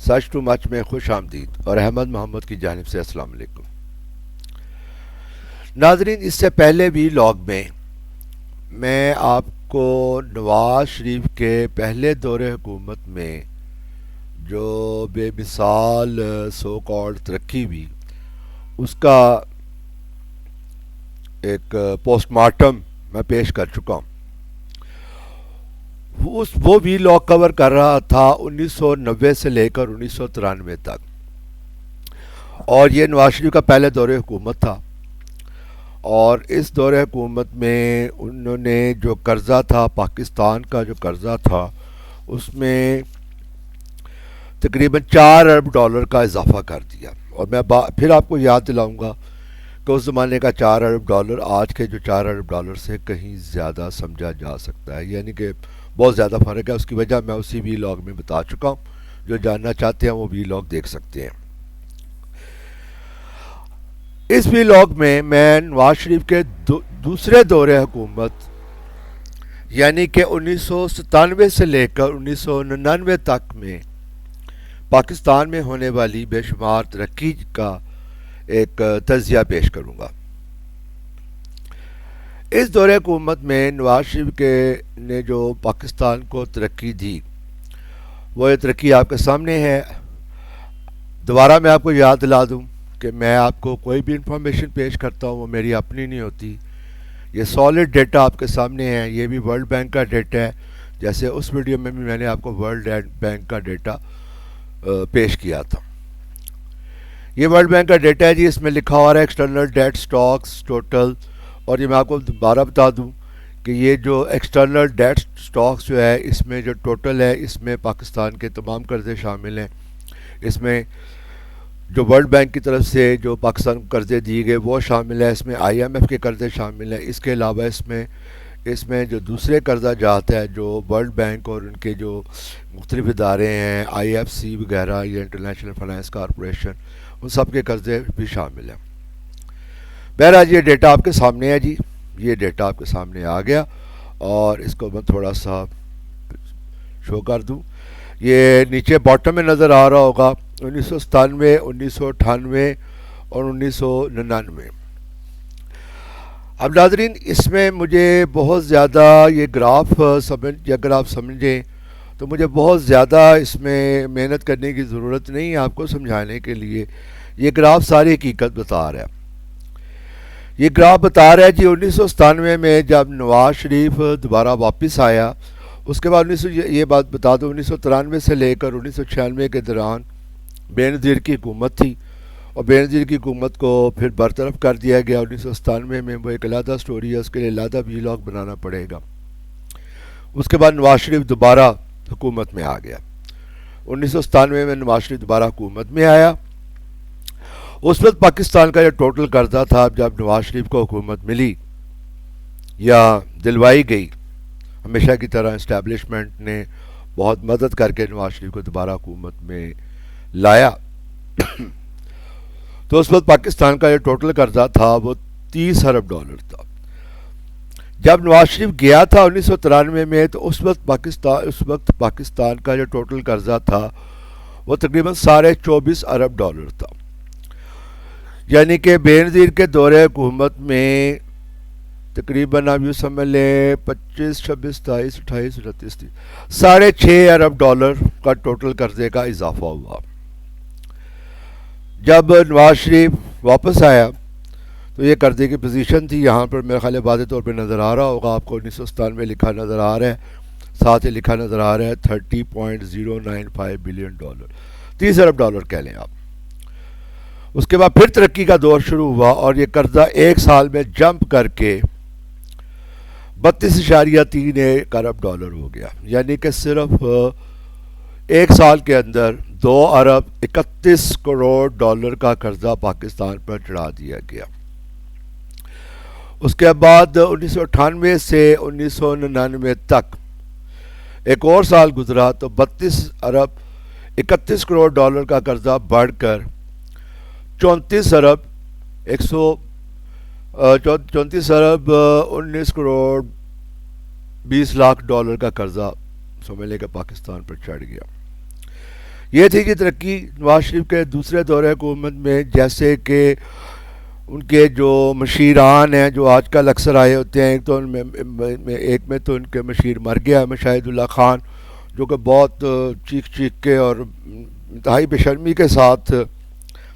سچ too much میں خوش آمدید اور احمد محمد کی جانب سے السلام علیکم. ناظرین، اس سے پہلے بھی لاگ میں آپ کو نواز شریف کے پہلے دور حکومت میں جو بے مثال سو کالڈ ترقی ہوئی اس کا ایک پوسٹ مارٹم میں پیش کر چکا ہوں. وہ وی لاگ کور کر رہا تھا 1990 سے لے کر 1993 تک، اور یہ نواز شریف کا پہلے دور حکومت تھا. اور اس دور حکومت میں انہوں نے جو قرضہ تھا، پاکستان کا جو قرضہ تھا، اس میں تقریباً $4 ارب کا اضافہ کر دیا. اور میں پھر آپ کو یاد دلاؤں گا کہ اس زمانے کا $4 ارب آج کے جو $4 ارب سے کہیں زیادہ سمجھا جا سکتا ہے، یعنی کہ بہت زیادہ فرق ہے. اس کی وجہ میں اسی وی لاگ میں بتا چکا ہوں. جو جاننا چاہتے ہیں وہ وی لاگ دیکھ سکتے ہیں. اس وی لاگ میں نواز شریف کے دوسرے دور حکومت یعنی کہ 1997 سے لے کر 1999 تک میں پاکستان میں ہونے والی بے شمار ترقی کا ایک تجزیہ پیش کروں گا. اس دور حکومت میں نواز شریف نے جو پاکستان کو ترقی دی، وہ یہ ترقی آپ کے سامنے ہے. دوبارہ میں آپ کو یاد دلا دوں کہ میں آپ کو کوئی بھی انفارمیشن پیش کرتا ہوں وہ میری اپنی نہیں ہوتی. یہ سالڈ ڈیٹا آپ کے سامنے ہے. یہ بھی ورلڈ بینک کا ڈیٹا ہے، جیسے اس ویڈیو میں بھی میں نے آپ کو ورلڈ بینک کا ڈیٹا پیش کیا تھا. یہ ورلڈ بینک کا ڈیٹا ہے جی. اس میں لکھا ہوا ہے ایکسٹرنل ڈیٹ سٹاکس ٹوٹل. اور یہ میں آپ کو دوبارہ بتا دوں کہ یہ جو ایکسٹرنل ڈیٹ سٹاکس جو ہے، اس میں جو ٹوٹل ہے، اس میں پاکستان کے تمام قرضے شامل ہیں. اس میں جو ورلڈ بینک کی طرف سے جو پاکستان کو قرضے دیے گئے وہ شامل ہے. اس میں IMF کے قرضے شامل ہیں. اس کے علاوہ اس میں جو دوسرے قرضہ جات ہے جو ورلڈ بینک اور ان کے جو مختلف ادارے ہیں، IFC وغیرہ یا انٹرنیشنل فائنانس کارپوریشن، ان سب کے قرضے بھی شامل ہیں. بہرحال یہ ڈیٹا آپ کے سامنے ہے جی. یہ ڈیٹا آپ کے سامنے آ گیا اور اس کو میں تھوڑا سا شو کر دوں. یہ نیچے باٹم میں نظر آ رہا ہوگا 1997، 1998 اور 1999. اب ناظرین، اس میں مجھے بہت زیادہ یہ گراف اگر آپ سمجھیں تو مجھے بہت زیادہ اس میں محنت کرنے کی ضرورت نہیں ہے آپ کو سمجھانے کے لیے. یہ گراف ساری حقیقت بتا رہا ہے. یہ گراف بتا رہا ہے جی 1997 میں جب نواز شریف دوبارہ واپس آیا، اس کے بعد یہ بات بتا دو 1993 سے لے کر 1996 کے دوران بے نظیر کی حکومت تھی، اور بے نظیر کی حکومت کو پھر برطرف کر دیا گیا 1997 میں. وہ ایک علیحدہ سٹوری ہے، اس کے لیے علیحدہ وی لاگ بنانا پڑے گا. اس کے بعد نواز شریف دوبارہ حکومت میں آ گیا. 1997 میں نواز شریف دوبارہ حکومت میں آیا. اس وقت پاکستان کا جو ٹوٹل قرضہ تھا، جب نواز شریف کو حکومت ملی یا دلوائی گئی، ہمیشہ کی طرح اسٹیبلشمنٹ نے بہت مدد کر کے نواز شریف کو دوبارہ حکومت میں لایا. تو اس وقت پاکستان کا جو ٹوٹل قرضہ تھا وہ $30 ارب تھا. جب نواز شریف گیا تھا 1993 میں تو اس وقت پاکستان کا جو ٹوٹل قرضہ تھا وہ تقریباً $24 ارب تھا. یعنی کہ بے نظیر کے دور حکومت میں تقریباً آپ یوں سمجھ لیں 25، 26، 27، 28، 29، $6.5 ارب کا ٹوٹل قرضے کا اضافہ ہوا. جب نواز شریف واپس آیا تو یہ قرضے کی پوزیشن تھی. یہاں پر میرے خیال واضح طور پہ نظر آ رہا ہوگا آپ کو 1997 میں لکھا نظر آ رہا ہے، ساتھ ہی لکھا نظر آ رہا ہے $30.095 بلین، $30 ارب کہہ لیں آپ. اس کے بعد پھر ترقی کا دور شروع ہوا اور یہ قرضہ ایک سال میں جمپ کر کے $32.31 ارب ہو گیا. یعنی کہ صرف ایک سال کے اندر $2.31 ارب کا قرضہ پاکستان پر چڑھا دیا گیا. اس کے بعد 1998 سے 1999 تک ایک اور سال گزرا تو $32.31 کا قرضہ بڑھ کر $34 ارب 19 کروڑ $20 لاکھ کا قرضہ سمجھ لیں کہ پاکستان پر چڑھ گیا. یہ تھی کہ ترقی نواز شریف کے دوسرے دور حکومت میں. جیسے کہ ان کے جو مشیران ہیں جو آج کل اکثر آئے ہوتے ہیں، ایک میں تو ان کے مشیر مر گیا ہے، مشاہد اللہ خان، جو کہ بہت چیخ چیخ کے اور انتہائی بے شرمی کے ساتھ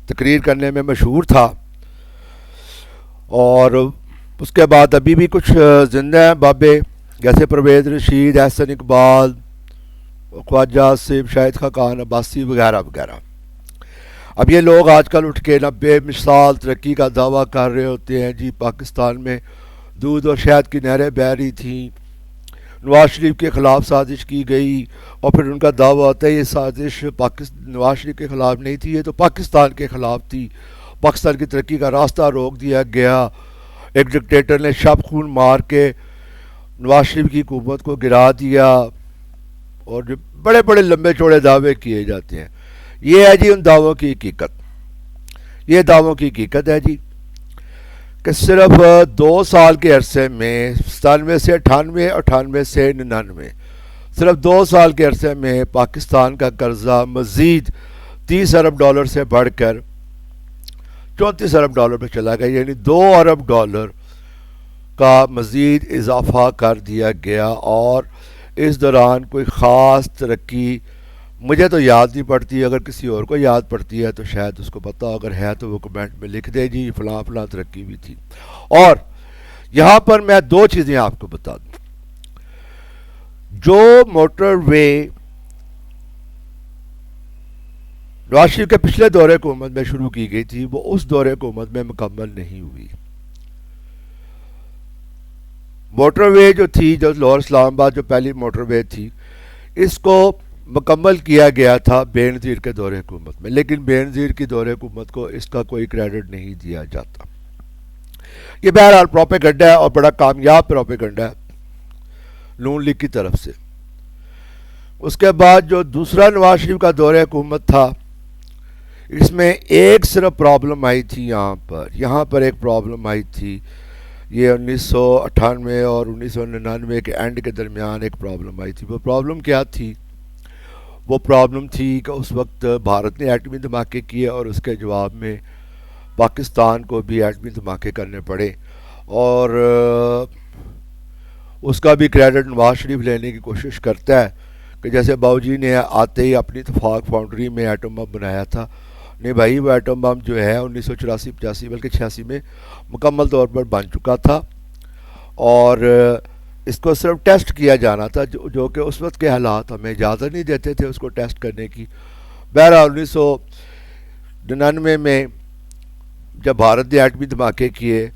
تقریر کرنے میں مشہور تھا. اور اس کے بعد ابھی بھی کچھ زندہ ہیں بابے، جیسے پرویز رشید، احسن اقبال، خواجہ آصف، شاہد خاقان عباسی وغیرہ وغیرہ. اب یہ لوگ آج کل اٹھ کے بے مثال ترقی کا دعویٰ کر رہے ہوتے ہیں. جی پاکستان میں دودھ اور شہد کی نہریں بہہ رہی تھیں، نواز شریف کے خلاف سازش کی گئی، اور پھر ان کا دعویٰ ہوتا ہے یہ سازش نواز شریف کے خلاف نہیں تھی، یہ تو پاکستان کے خلاف تھی، پاکستان کی ترقی کا راستہ روک دیا گیا، ایک ڈکٹیٹر نے شب خون مار کے نواز شریف کی حکومت کو گرا دیا. اور جو بڑے بڑے لمبے چوڑے دعوے کیے جاتے ہیں، یہ ہے جی ان دعووں کی حقیقت. یہ دعووں کی حقیقت ہے جی کہ صرف 2 سال کے عرصے میں 97 سے 98، 98 سے 99، صرف 2 سال کے عرصے میں پاکستان کا قرضہ مزید $30 ارب سے بڑھ کر $34 ارب پہ چلا گیا. یعنی $2 ارب کا مزید اضافہ کر دیا گیا. اور اس دوران کوئی خاص ترقی مجھے تو یاد نہیں پڑتی. اگر کسی اور کو یاد پڑتی ہے تو شاید اس کو پتہ، اگر ہے تو وہ کمنٹ میں لکھ دے جی فلاں فلاں ترقی بھی تھی. اور یہاں پر میں 2 چیزیں آپ کو بتا دوں. جو موٹر وے نواز شریف کے پچھلے دور حکومت میں شروع کی گئی تھی، وہ اس دور حکومت میں مکمل نہیں ہوئی. موٹر وے جو تھی، جو لاہور اسلام آباد جو پہلی موٹر وے تھی، اس کو مکمل کیا گیا تھا بے نظیر کے دور حکومت میں، لیکن بے نظیر کی دور حکومت کو اس کا کوئی کریڈٹ نہیں دیا جاتا. یہ بہرحال پروپیگنڈا ہے، اور بڑا کامیاب پروپیگنڈا ہے نون لیگ کی طرف سے. اس کے بعد جو دوسرا نواز شریف کا دور حکومت تھا، اس میں ایک صرف پرابلم آئی تھی. یہاں پر ایک پرابلم آئی تھی. یہ 1998 اور 1999 کے اینڈ کے درمیان ایک پرابلم آئی تھی. وہ پرابلم کیا تھی؟ وہ پرابلم تھی کہ اس وقت بھارت نے ایٹمی دھماکے کیے، اور اس کے جواب میں پاکستان کو بھی ایٹمی دھماکے کرنے پڑے. اور اس کا بھی کریڈٹ نواز شریف لینے کی کوشش کرتا ہے کہ جیسے باؤ جی نے آتے ہی اپنی اتفاق فاؤنڈری میں ایٹم بم بنایا تھا. نہیں بھائی، وہ ایٹم بم جو ہے 1984-85 بلکہ 86 میں مکمل طور پر بن چکا تھا، اور اس کو صرف ٹیسٹ کیا جانا تھا، جو کہ اس وقت کے حالات ہمیں اجازت نہیں دیتے تھے اس کو ٹیسٹ کرنے کی. بہرحال 1999 میں جب بھارت نے ایٹمی دھماکے کیے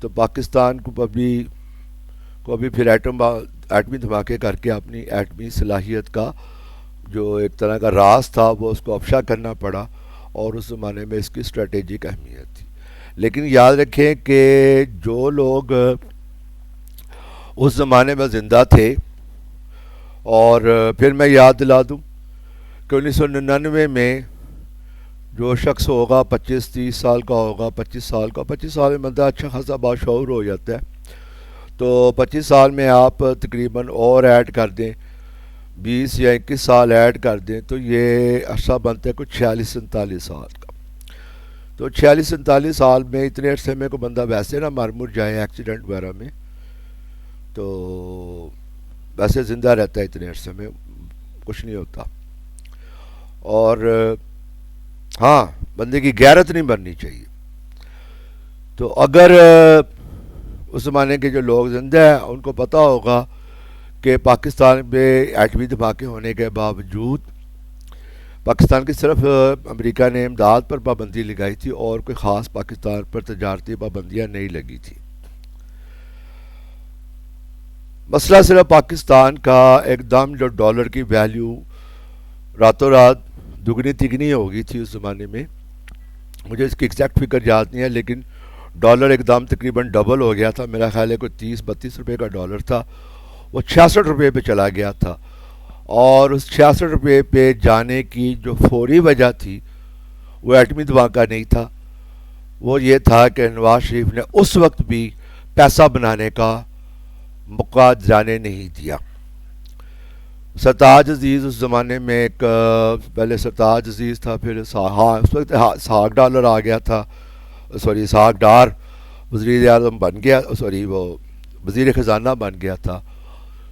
تو پاکستان کو ابھی پھر ایٹمی دھماکے کر کے اپنی ایٹمی صلاحیت کا جو ایک طرح کا راز تھا وہ اس کو افشا کرنا پڑا، اور اس زمانے میں اس کی اسٹریٹجک اہمیت تھی. لیکن یاد رکھیں کہ جو لوگ اس زمانے میں زندہ تھے، اور پھر میں یاد دلا دوں کہ 1999 میں جو شخص ہوگا 25-30 سال کا ہوگا، 25 سال میں بندہ اچھا خاصا باشعور ہو جاتا ہے. تو 25 سال میں آپ تقریباً اور ایڈ کر دیں 20 یا 21 سال ایڈ کر دیں تو یہ عرصہ بنتا ہے کچھ 46-47 سال کا. تو 46-47 سال میں اتنے عرصے میں کوئی بندہ ویسے نہ مر جائے ایکسیڈنٹ وغیرہ میں، تو ویسے زندہ رہتا ہے اتنے عرصے میں، کچھ نہیں ہوتا. اور ہاں، بندے کی غیرت نہیں بننی چاہیے. تو اگر اس زمانے کے جو لوگ زندہ ہیں ان کو پتہ ہوگا کہ پاکستان میں ایٹمی دھماکے ہونے کے باوجود پاکستان کی صرف امریکہ نے امداد پر پابندی لگائی تھی، اور کوئی خاص پاکستان پر تجارتی پابندیاں نہیں لگی تھی. مسئلہ صرف پاکستان کا ایک دم جو ڈالر کی ویلیو راتوں رات دگنی تگنی ہو گئی تھی اس زمانے میں، مجھے اس کی ایگزیکٹ فکر یاد نہیں ہے، لیکن ڈالر ایک دم تقریباً ڈبل ہو گیا تھا. میرا خیال ہے کوئی 30-32 روپے کا ڈالر تھا، وہ 66 روپے پہ چلا گیا تھا. اور اس 66 روپے پہ جانے کی جو فوری وجہ تھی وہ ایٹمی دھماکہ نہیں تھا، وہ یہ تھا کہ نواز شریف نے اس وقت بھی پیسہ بنانے کا موقع جانے نہیں دیا. سرتاج عزیز اس زمانے میں ایک پہلے سرتاج عزیز تھا، پھر ہاں اس وقت اسحاق ڈالر آ گیا تھا، سوری اسحاق ڈار وزیر اعظم بن گیا، سوری وہ وزیر خزانہ بن گیا تھا.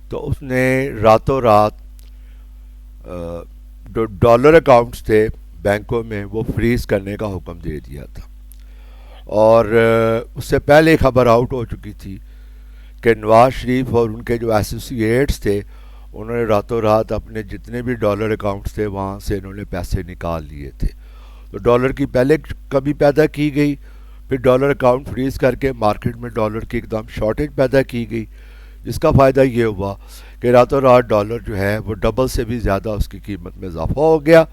تو اس نے راتوں رات جو ڈالر اکاؤنٹس تھے بینکوں میں وہ فریز کرنے کا حکم دے دیا تھا. اور اس سے پہلے خبر آؤٹ ہو چکی تھی کہ نواز شریف اور ان کے جو ایسوسیٹس تھے انہوں نے راتوں رات اپنے جتنے بھی ڈالر اکاؤنٹس تھے وہاں سے انہوں نے پیسے نکال لیے تھے. تو ڈالر کی پہلے کمی پیدا کی گئی، پھر ڈالر اکاؤنٹ فریز کر کے مارکیٹ میں ڈالر کی ایک دم شارٹیج پیدا کی گئی، جس کا فائدہ یہ ہوا کہ راتوں رات ڈالر جو ہے وہ ڈبل سے بھی زیادہ اس کی قیمت میں اضافہ ہو گیا.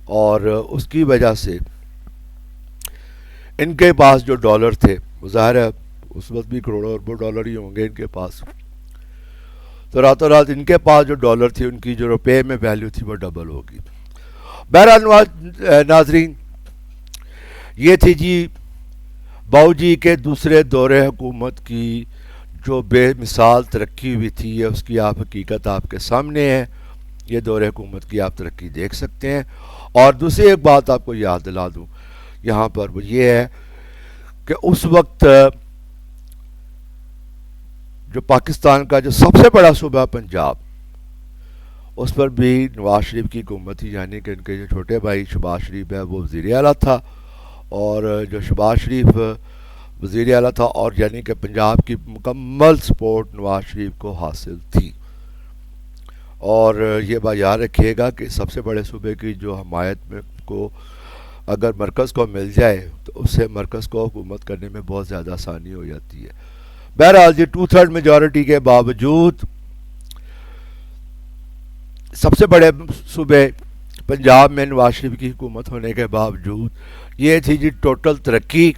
اور اس کی وجہ سے ان کے پاس جو ڈالر تھے وہ ظاہر ہے اس وقت بھی کروڑوں اربوں ڈالر ہی ہوں گے ان کے پاس، تو راتوں رات ان کے پاس جو ڈالر تھی ان کی جو روپے میں ویلیو تھی وہ ڈبل ہوگی. بہرحال ناظرین، یہ تھی جی باؤ جی کے دوسرے دور حکومت کی جو بے مثال ترقی ہوئی تھی، اس کی آپ حقیقت آپ کے سامنے ہے. یہ دور حکومت کی آپ ترقی دیکھ سکتے ہیں. اور دوسری ایک بات آپ کو یاد دلا دوں یہاں پر، وہ یہ ہے کہ اس وقت جو پاکستان کا جو سب سے بڑا صوبہ پنجاب، اس پر بھی نواز شریف کی حکومت تھی، یعنی کہ ان کے جو چھوٹے بھائی شہباز شریف ہے وہ وزیر اعلیٰ تھا. اور جو شہباز شریف وزیر اعلیٰ تھا اور یعنی کہ پنجاب کی مکمل سپورٹ نواز شریف کو حاصل تھی. اور یہ بات یاد رکھیے گا کہ سب سے بڑے صوبے کی جو حمایت میں کو اگر مرکز کو مل جائے تو اس سے مرکز کو حکومت کرنے میں بہت زیادہ آسانی ہو جاتی ہے. بہرحال جی 2/3 میجورٹی کے باوجود سب سے بڑے صوبے پنجاب میں نواز شریف کی حکومت ہونے کے باوجود یہ تھی جی ٹوٹل ترقی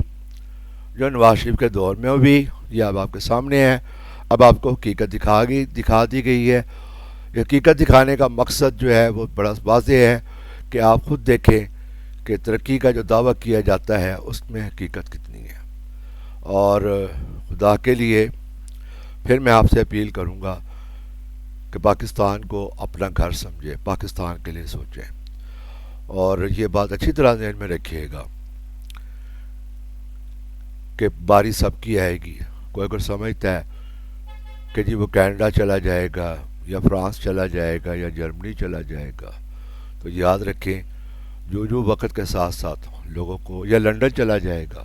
جو نواز شریف کے دور میں ہوئی. یہ اب آپ کے سامنے ہے. اب آپ کو حقیقت دکھا دی گئی ہے. حقیقت دکھانے کا مقصد جو ہے وہ بڑا واضح ہے کہ آپ خود دیکھیں کہ ترقی کا جو دعویٰ کیا جاتا ہے اس میں حقیقت کتنی ہے. اور خدا کے لیے پھر میں آپ سے اپیل کروں گا کہ پاکستان کو اپنا گھر سمجھے، پاکستان کے لیے سوچیں. اور یہ بات اچھی طرح ذہن میں رکھیے گا کہ باری سب کی آئے گی. کوئی سمجھتا ہے کہ جی وہ کینیڈا چلا جائے گا یا فرانس چلا جائے گا یا جرمنی چلا جائے گا، تو یاد رکھیں جو وقت کے ساتھ ساتھ لوگوں کو، یا لنڈن چلا جائے گا،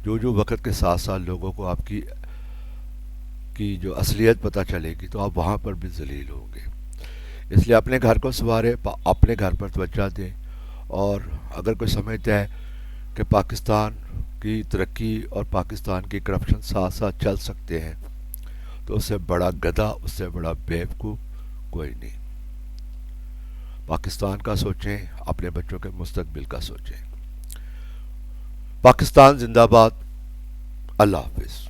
جو وقت کے ساتھ ساتھ لوگوں کو آپ کی جو اصلیت پتہ چلے گی تو آپ وہاں پر بھی ذلیل ہوں گے. اس لیے اپنے گھر کو سنواریں، اپنے گھر پر توجہ دیں. اور اگر کوئی سمجھتا ہے کہ پاکستان کی ترقی اور پاکستان کی کرپشن ساتھ ساتھ چل سکتے ہیں تو اس سے بڑا گدھا، اس سے بڑا بیوقوف کوئی نہیں. پاکستان کا سوچیں، اپنے بچوں کے مستقبل کا سوچیں. پاکستان زندہ باد. اللہ حافظ.